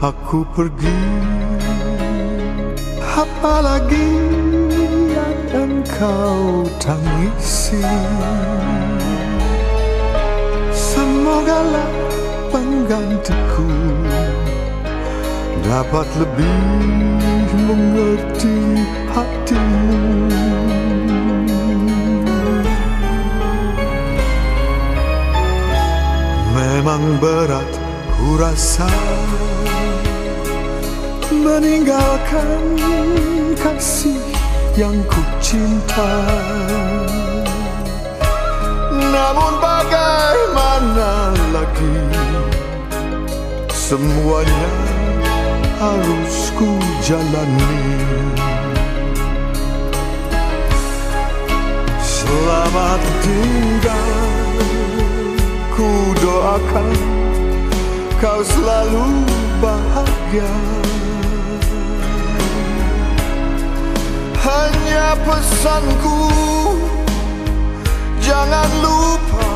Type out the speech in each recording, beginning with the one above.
aku pergi, apalagi yang engkau tangisi. Semogalah penggantiku dapat lebih mengerti hatimu. Memang berat ku rasa meninggalkan kasih yang ku cinta, namun bagaimana lagi, semuanya harus ku jalani. Selamat tinggal, ku doakan kau selalu bahagia. Hanya pesanku, jangan lupa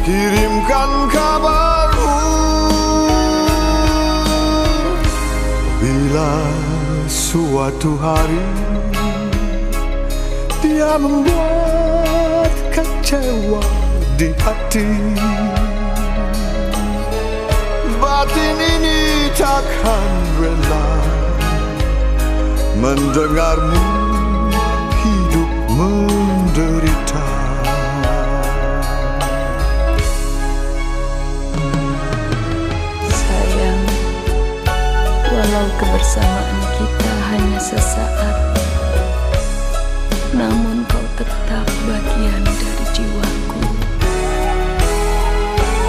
kirimkan kabarmu. Bila suatu hari dia membuat kecewa di hati, batin ini takkan rela mendengarmu hidup menderita. Sayang, walau kebersamaan kita hanya sesaat, namun kau tetap bagian dari jiwaku.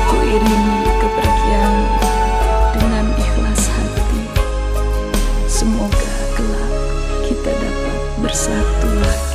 Ku iringi kepergian dengan ikhlas hati. Semoga kelak kita dapat bersatu lagi.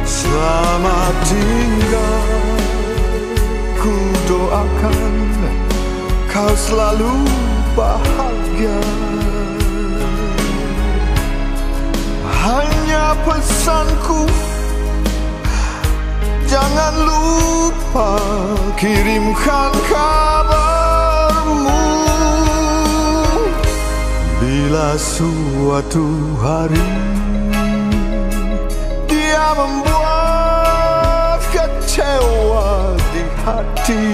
Selamat tinggal, ku doakan kau selalu bahagia. Hanya pesanku, jangan lupa kirimkan kabarmu. Bila suatu hari dia membuat kecewa di hati,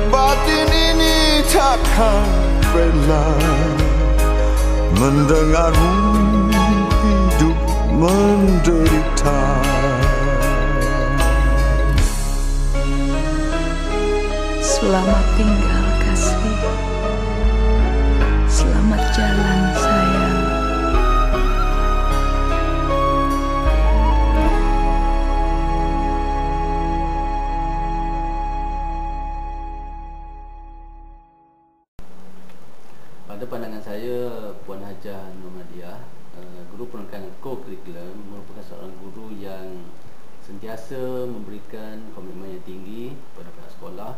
batin ini takkan rela mendengarmu hidup menderita. Selamat tinggal kasih, selamat jalan sayang. Pada pandangan saya, Puan Hajah Muhammadiyah, guru penekanan co-curriculum, merupakan seorang guru yang sentiasa memberikan komitmen yang tinggi kepada pihak sekolah,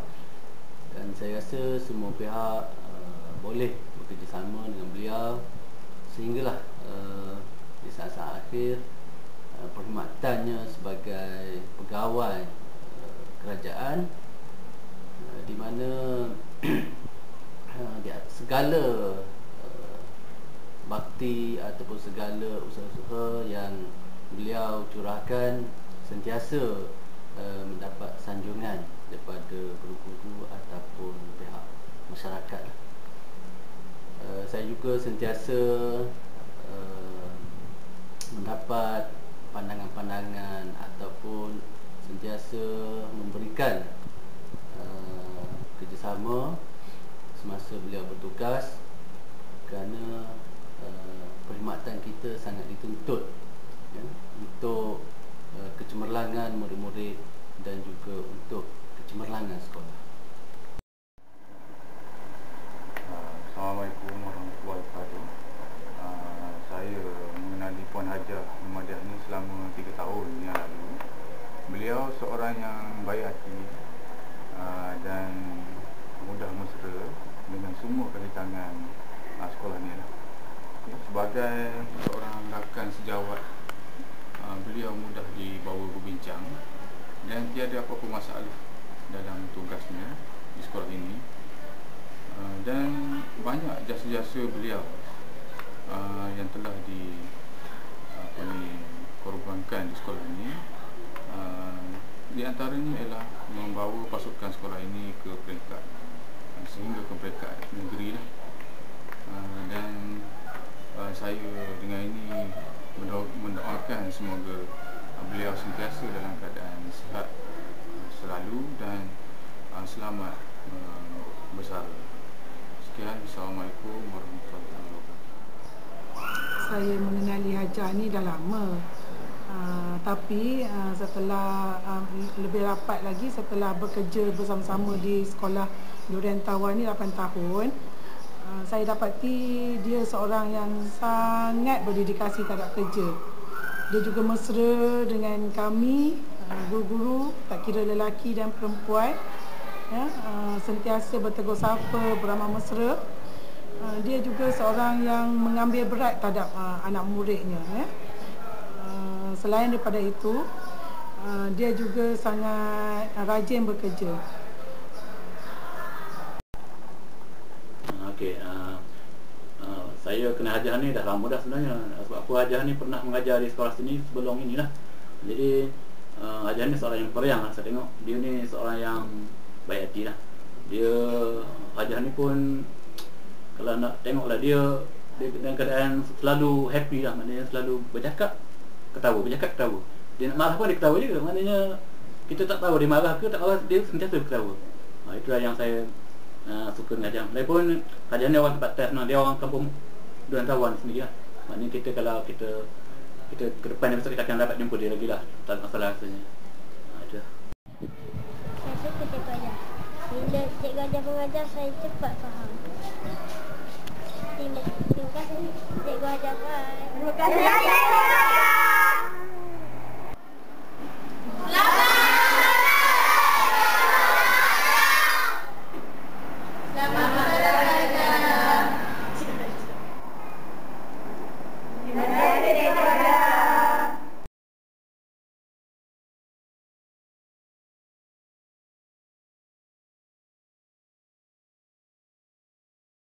dan saya rasa semua pihak boleh bekerjasama dengan beliau sehinggalah di saat-saat akhir perkhidmatannya sebagai pegawai kerajaan, di mana segala bakti ataupun segala usaha-usaha yang beliau curahkan sentiasa mendapat sanjungan daripada guru-guru ataupun pihak masyarakat. Saya juga sentiasa mendapat pandangan-pandangan ataupun sentiasa memberikan kerjasama semasa beliau bertugas, kerana perkhidmatan kita sangat dituntut ya, untuk kecemerlangan murid-murid dan juga untuk kecemerlangan sekolah. Assalamualaikum warahmatullahi wabarakatuh. Saya seorang yang baik hati dan mudah mesra dengan semua kerintangan sekolah ni lah. Sebagai seorang rakan sejawat, beliau mudah dibawa berbincang dan tiada apa-apa masalah dalam tugasnya di sekolah ini. Dan banyak jasa-jasa beliau yang telah dikorbankan di sekolah ini. Di antaranya ialah membawa pasukan sekolah ini ke peringkat sehingga ke peringkat negeri lah. Dan saya dengan ini mendoakan semoga beliau sentiasa dalam keadaan sihat selalu dan selamat bersara. Sekian, Assalamualaikum warahmatullahi wabarakatuh. Saya mengenali Hajah ni dah lama. Tapi setelah lebih rapat lagi setelah bekerja bersama-sama di sekolah Durian Tawar ni 8 tahun, saya dapati dia seorang yang sangat berdedikasi terhadap kerja. Dia juga mesra dengan kami, guru-guru, tak kira lelaki dan perempuan, sentiasa bertegur sapa, beramah mesra. Dia juga seorang yang mengambil berat terhadap anak muridnya. Selain daripada itu, dia juga sangat rajin bekerja. Okey, saya kenal Hajah ni dah lama dah sebenarnya. Sebab apa, Hajah ni pernah mengajar di sekolah sini sebelum inilah. Jadi Hajah ni seorang yang periang lah. Saya tengok dia ni seorang yang baik hati lah. Hajah ni pun kalau nak tengoklah dia dalam keadaan selalu happy lah. Maknanya selalu bercakap ketawa, ketawa. Dia nak marah pun dia ketawa juga. Maknanya kita tak tahu dia marah ke tak marah, dia sentiasa ketawa. Itulah yang saya suka dengan Hajah. Lagipun Hajah ni orang tempat test, dia orang kampung Durian Tawar sendiri lah. Maknanya kita kalau kita ke depan besok kita akan dapat jumpa dia lagi lah. Tak ada masalah rasanya. Itu. Saya suka Cikgu Hajah. Bila Cikgu Hajah mengajar, saya cepat faham. Terima kasih Cikgu Hajah. Terima kasih.